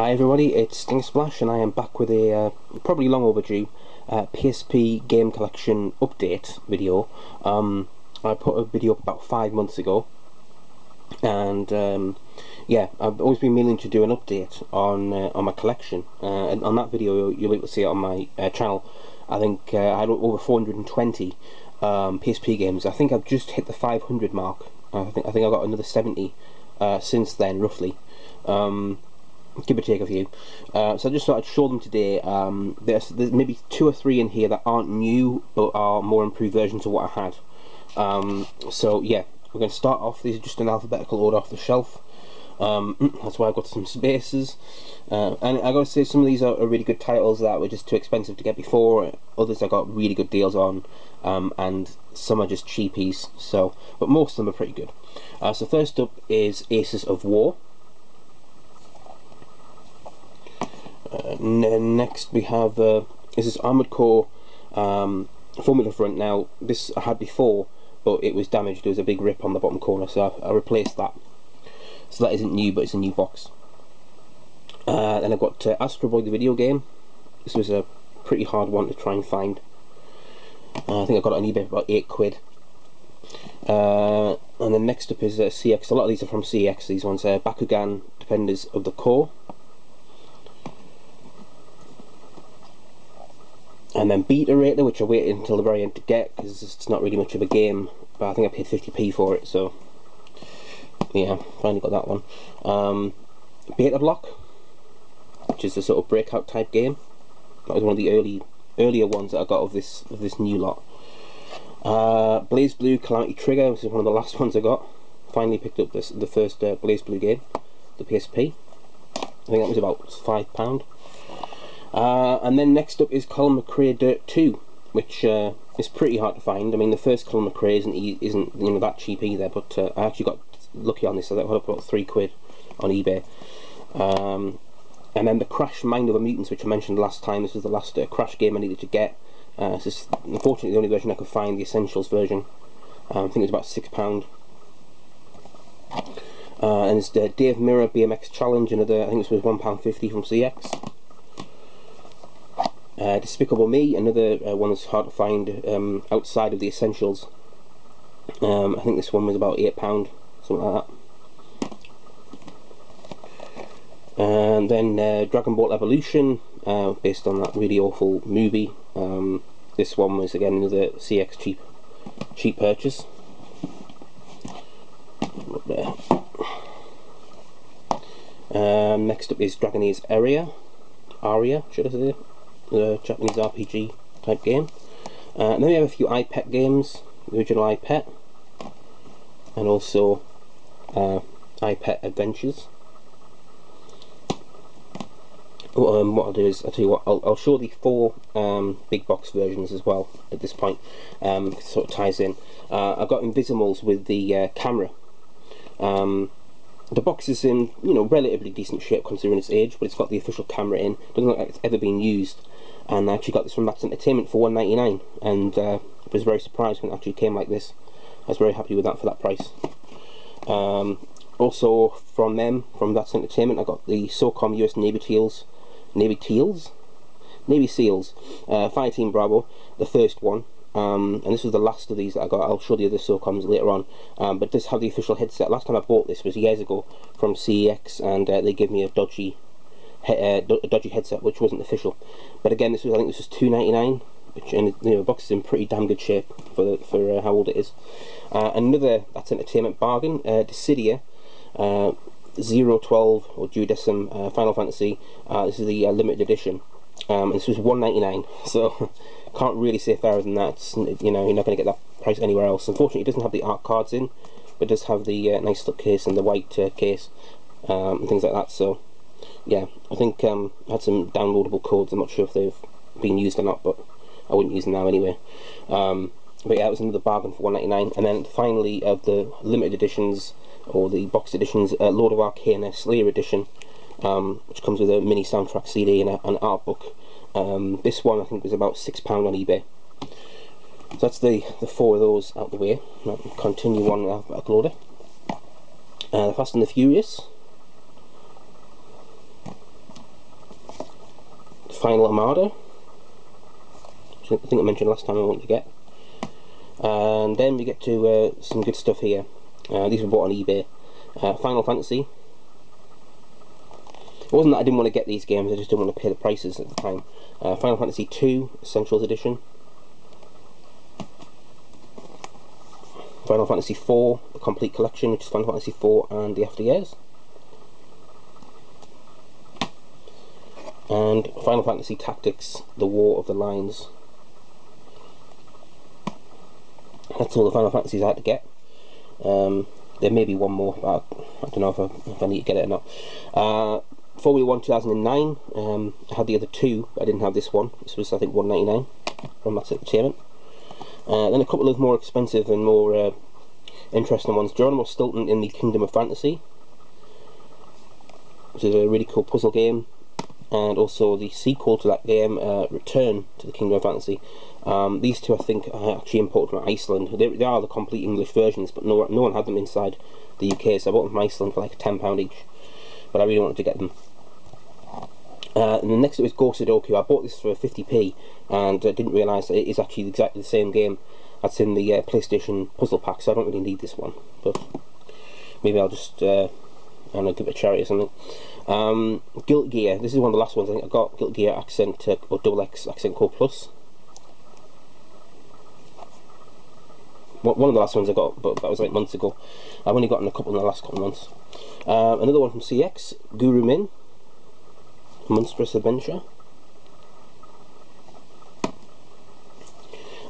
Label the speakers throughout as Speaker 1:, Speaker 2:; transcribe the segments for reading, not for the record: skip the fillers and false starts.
Speaker 1: Hi everybody, it's Sting Splash and I am back with a probably long overdue PSP game collection update video. I put a video up about 5 months ago, and yeah, I've always been meaning to do an update on my collection, and on that video you'll be able to see it on my channel. I think I had over 420 PSP games. I think I've just hit the 500 mark. I think I've got another 70 since then, roughly. Give or take a few. So I just thought I'd show them today. There's maybe 2 or 3 in here that aren't new but are more improved versions of what I had. So yeah, we're going to start off. These are just in alphabetical order off the shelf. That's why I've got some spaces. And I got to say, some of these are really good titles that were just too expensive to get before. Others I got really good deals on, and some are just cheapies. So, but most of them are pretty good. So first up is Aces of War. Next we have this is Armored Core Formula Front. Now this I had before, but it was damaged. There was a big rip on the bottom corner, so I replaced that. So that isn't new, but it's a new box. Then I've got Astro Boy the video game. This was a pretty hard one to try and find. I think I got it on eBay for about £8. And then next up is CX. A lot of these are from CX. These ones are Bakugan Defenders of the Core. And then Beta Rater, which I waited until the very end to get because it's not really much of a game, but I think I paid 50p for it, so yeah, finally got that one. Beta Block, which is a sort of breakout type game. That was one of the earlier ones that I got of this new lot. Blaze Blue Calamity Trigger, which is one of the last ones I got. Finally picked up the first Blaze Blue game, the PSP. I think that was about £5. And then next up is Colin McRae Dirt 2, which is pretty hard to find. I mean, the first Colin McRae isn't that cheap either, but I actually got lucky on this. So I got about £3 on eBay. And then the Crash Mind of the Mutants, which I mentioned last time. This was the last Crash game I needed to get. This is unfortunately the only version I could find, the Essentials version. I think it was about £6. And it's the Dave Mirror BMX Challenge, another, I think this was £1.50 from CX. Despicable Me, another one that's hard to find outside of the Essentials. I think this one was about £8, something like that. And then Dragon Ball Evolution, based on that really awful movie. This one was again another CX cheap purchase. Up there. Next up is Dragon Age Aria, should I say? The Japanese RPG type game. And then we have a few iPet games, the original iPet, and also iPet Adventures. What I'll do is, I'll tell you what, I'll show the 4 big box versions as well at this point. It sort of ties in. I've got Invisimals with the camera. The box is in, relatively decent shape considering its age, but it's got the official camera in. Doesn't look like it's ever been used. And I actually got this from Max Entertainment for £1.99, and was very surprised when it actually came like this. I was very happy with that for that price. Also from Max Entertainment, I got the SOCOM US Navy SEALs, Fireteam Bravo, the first one. And this was the last of these that I got. I'll show the other SOCOMs later on, but it does have the official headset. Last time I bought this was years ago from CEX, and they gave me a dodgy headset which wasn't official. But again, I think this was £2.99, and the box is in pretty damn good shape for how old it is. Another That's Entertainment bargain, Dissidia 012 or Duodecim Final Fantasy. This is the limited edition, and this was £1.99, so can't really say fairer than that. You're not going to get that price anywhere else. Unfortunately, it doesn't have the art cards in, but it does have the nice slipcase and the white case and things like that. So yeah, I think I had some downloadable codes. I'm not sure if they've been used or not, but I wouldn't use them now anyway. But yeah, it was another bargain for £1.99. And then finally, of the limited editions or the box editions, Lord of Arcana Slayer edition, which comes with a mini soundtrack CD and an art book. This one I think was about £6 on eBay. So that's the 4 of those out the way. I'll continue on with alphabetical order. The Fast and the Furious, Final Armada, which I think I mentioned last time I wanted to get. And then we get to some good stuff here. These were bought on eBay. Final Fantasy. It wasn't that I didn't want to get these games, I just didn't want to pay the prices at the time. Final Fantasy 2 Essentials Edition. Final Fantasy 4, the complete collection, which is Final Fantasy 4 and the After Years. And Final Fantasy Tactics, The War of the Lines. That's all the Final Fantasies I had to get. There may be one more, but I don't know if I need to get it or not. Formula 1 2009, I had the other two, but I didn't have this one. This was, I think, $1.99 from Max Entertainment. Then a couple of more expensive and more interesting ones. Geronimo Stilton in the Kingdom of Fantasy, which is a really cool puzzle game, and also the sequel to that game, Return to the Kingdom of Fantasy. These two I think I actually imported from Iceland. They are the complete English versions, but no one had them inside the UK, so I bought them from Iceland for like £10 each, but I really wanted to get them. And the next it was Go Sudoku. I bought this for 50p and I didn't realise that it is actually exactly the same game that's in the PlayStation puzzle pack, so I don't really need this one, but maybe I'll just I don't know, give it a charity or something. Guilty Gear, this is one of the last ones I think I got. Guilty Gear Accent or Double X Accent Core Plus. One of the last ones I got, but that was like months ago. I've only gotten a couple in the last couple of months. Another one from CX, Guru Min, Monstrous Adventure.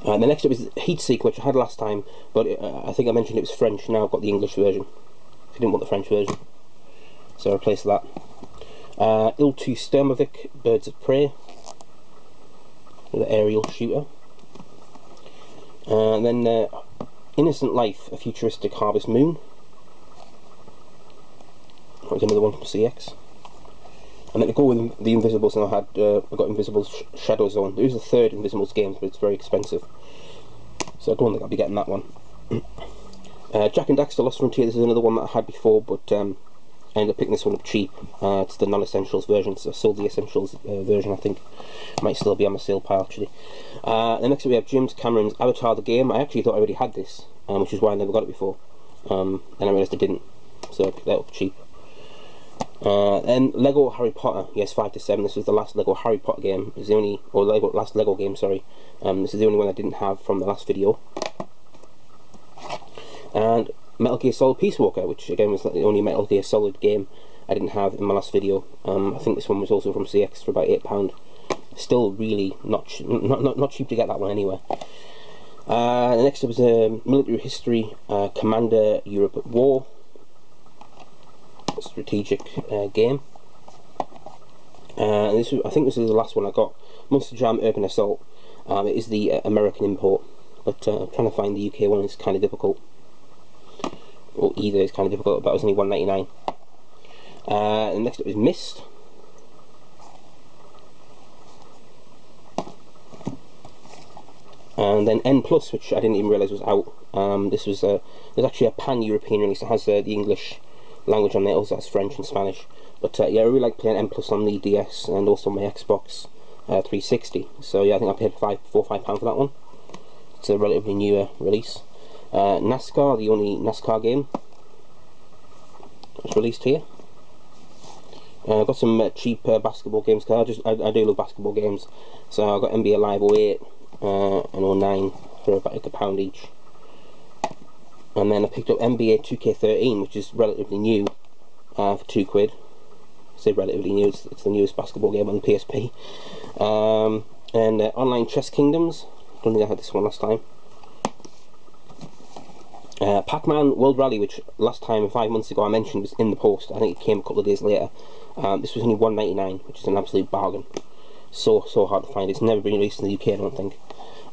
Speaker 1: The next up is Heatseeker, which I had last time, but I think I mentioned it was French. Now I've got the English version. I didn't want the French version, so I replaced that. Il-2 Sturmovik, Birds of Prey, the aerial shooter. And then Innocent Life, a futuristic Harvest Moon. That was another one from CX. And then to go with the Invisibles, and I got Invisibles Shadow Zone. There is a third Invisibles game, but it's very expensive, so I don't think I'll be getting that one. Jack and Daxter Lost Frontier. This is another one that I had before, but I ended up picking this one up cheap. It's the non-essentials version, so I sold the essentials version. I think it might still be on my sale pile actually. The next we have James Cameron's Avatar the Game. I actually thought I already had this, which is why I never got it before. And I realised I didn't, so I picked that up cheap. Then Lego Harry Potter, yes, 5 to 7. This was the last Lego Harry Potter game. It's the only, or last Lego game, sorry. This is the only one I didn't have from the last video. And Metal Gear Solid Peace Walker, which again was the only Metal Gear Solid game I didn't have in my last video. I think this one was also from CX for about £8. Still really not cheap to get that one anywhere. The next up is Military History Commander Europe at War. Strategic game. And this, I think this is the last one I got. Monster Jam Urban Assault. It is the American import, but trying to find the UK one is kind of difficult. Or either is kind of difficult, but it was only $1.99. And next up is Myst. And then N+, which I didn't even realise was out. This was there's actually a pan-European release. It has the English language on there, also has French and Spanish. But yeah, I really like playing N+ on the DS and also my Xbox 360. So yeah, I think I paid £4 or £5 for that one. It's a relatively newer release. NASCAR, the only NASCAR game that's released here. I've got some cheap basketball games, because I do love basketball games. So I've got NBA Live 08 and 09 for about like £1 each. And then I picked up NBA 2K13, which is relatively new, for £2. I say relatively new, it's the newest basketball game on the PSP. And Online Chess Kingdoms, don't think I had this one last time. Pac-Man World Rally, which last time, 5 months ago, I mentioned was in the post. I think it came a couple of days later. This was only $1.99, which is an absolute bargain. So hard to find. It's never been released in the UK, I don't think.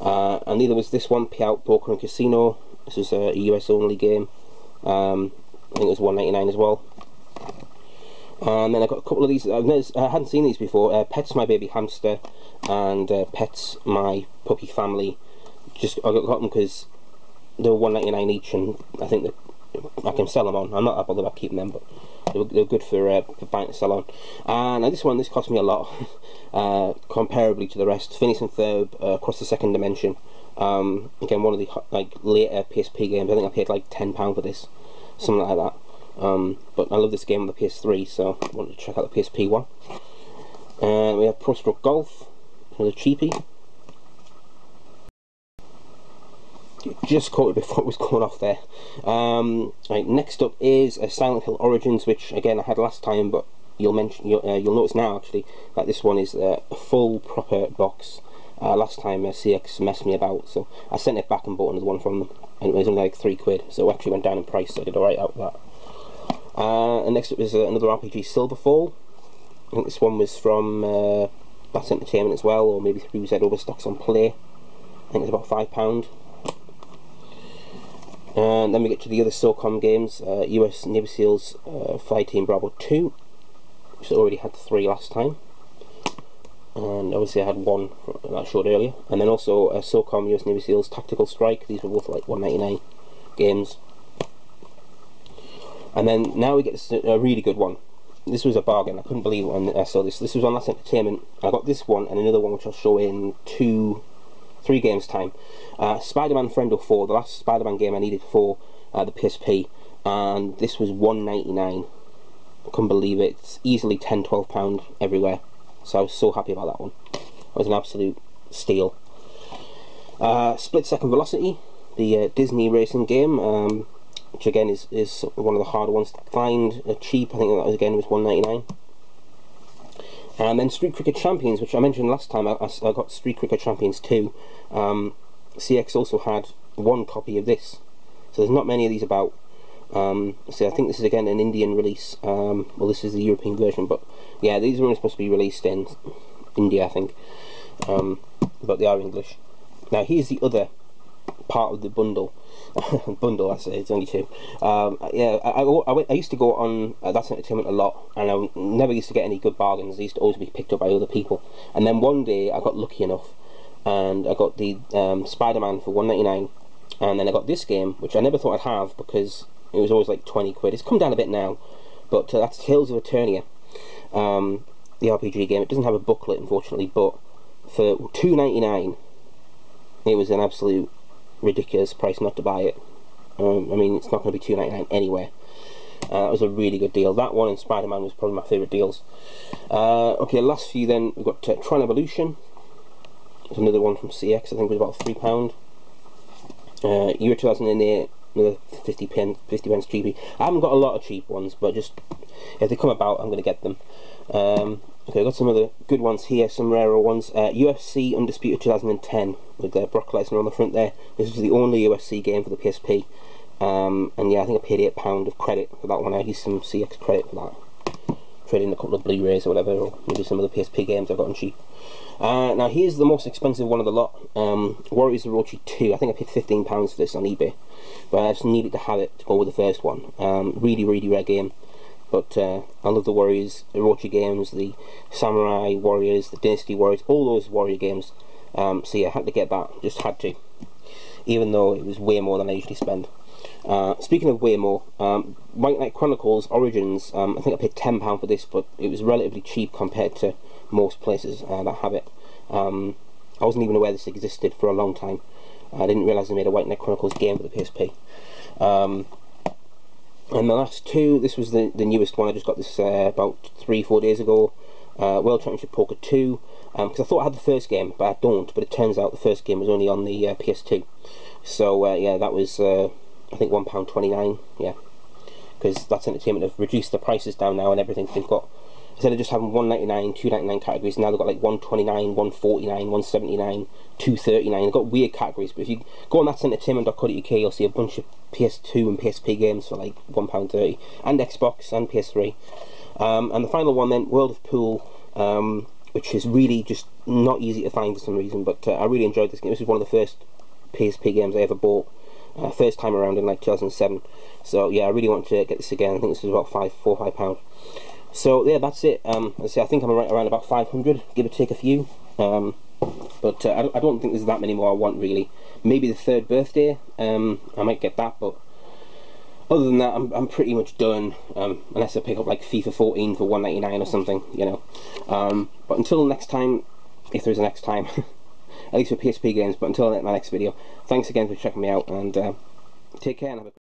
Speaker 1: And neither was this one, Payout Poker and Casino. This is a US only game. I think it was $1.99 as well. And then I got a couple of these. I hadn't seen these before. Pets My Baby Hamster and Pets My Puppy Family. I got them because they were $1.99 each, and I think that I can sell them on. I'm not that bothered about keeping them, but They were good for buying to sell on. And now this cost me a lot, comparably to the rest. Finishing third across the second dimension. Again, one of the like later PSP games. I think I paid like £10 for this, something like that. But I love this game on the PS3, so I wanted to check out the PSP one. We have Pro Stroke Golf, another cheapie. Just caught it before it was going off there. Right, next up is Silent Hill Origins, which again I had last time, but you'll notice now actually that this one is a full proper box. Last time CX messed me about, so I sent it back and bought another one from them, and it was only like £3, so it actually went down in price, so I did alright out of that. And next up is another RPG, Silverfall. I think this one was from That's Entertainment as well, or maybe 3Z Overstocks on Play. I think it's about £5. And then we get to the other SOCOM games, US Navy SEALs Flight Team Bravo 2, which I already had 3 last time. And obviously I had 1 that I showed earlier. And then also SOCOM US Navy SEALs Tactical Strike. These were both like $1.99 games. And then now we get a really good one. This was a bargain. I couldn't believe it when I saw this. This was on Last Entertainment. I got this one and another one which I'll show in 3 games time. Spider-Man Friendo 4, the last Spider-Man game I needed for the PSP, and this was $1.99. I couldn't believe it. It's easily £10–12 everywhere, so I was so happy about that one. It was an absolute steal. Split Second Velocity, the Disney racing game, which again is one of the harder ones to find cheap. I think that was $1.99. And then Street Cricket Champions, which I mentioned last time. I got Street Cricket Champions 2. CX also had 1 copy of this, so there's not many of these about. So I think this is again an Indian release. Well, this is the European version, but yeah, these are only supposed to be released in India, I think. But they are English. Now here's the other part of the bundle. Bundle, I say, it's only 2. Yeah, I used to go on That's Entertainment a lot, and I never used to get any good bargains. They used to always be picked up by other people. And then one day I got lucky enough, and I got the Spider-Man for $1.99, and then I got this game, which I never thought I'd have because it was always like £20. It's come down a bit now, but that's Tales of Eternia, the RPG game. It doesn't have a booklet, unfortunately, but for $2.99, it was an absolute ridiculous price not to buy it. I mean, it's not going to be $2.99 anywhere. That was a really good deal. That one and Spider-Man was probably my favourite deals. Okay, last few then, we've got Tron Evolution. There's another one from CX, I think it was about £3. Year 2008, another 50 pence cheapie. I haven't got a lot of cheap ones, but just if they come about, I'm going to get them. Okay, I've got some other good ones here, some rarer ones. UFC Undisputed 2010 with Brock Lesnar on the front there. This was the only UFC game for the PSP. And yeah, I think I paid £8 of credit for that one. I used some CX credit for that. Trading a couple of Blu-rays or whatever, or maybe some of the PSP games I've gotten cheap. Now here's the most expensive one of the lot. Warriors of Orochi 2. I think I paid £15 for this on eBay, but I just needed to have it to go with the first one. Really rare game. But I love the Warriors, Orochi games, the Samurai Warriors, the Dynasty Warriors, all those Warrior games. So yeah, I had to get that, just had to. Even though it was way more than I usually spend. Speaking of way more, White Knight Chronicles Origins, I think I paid £10 for this, but it was relatively cheap compared to most places that have it. I wasn't even aware this existed for a long time. I didn't realise they made a White Knight Chronicles game for the PSP. And the last 2, this was the newest one. I just got this about 3-4 days ago. World Championship Poker 2, because I thought I had the first game, but I don't. But it turns out the first game was only on the PS2. So yeah, that was I think £1.29. Yeah, because That's Entertainment have reduced the prices down now and everything. They've got, instead of just having $1.99, $2.99 categories, now they've got like $1.29, $1.49, $1.79, $2.39. They've got weird categories, but if you go on that'sentertainment.co.uk, you'll see a bunch of PS2 and PSP games for like £1.30, and Xbox and PS3. And the final one then, World of Pool, which is really just not easy to find for some reason, but I really enjoyed this game. This was one of the first PSP games I ever bought, first time around in like 2007. So yeah, I really want to get this again. I think this was about £4 or £5. So yeah, that's it. I think I'm around about 500, give or take a few. But I don't think there's that many more I want really. Maybe the 3rd birthday, I might get that, but other than that, I'm pretty much done, unless I pick up like FIFA 14 for $1.99 or something, you know. But until next time, if there's a next time, at least for PSP games, but until my next video, thanks again for checking me out, and take care and have a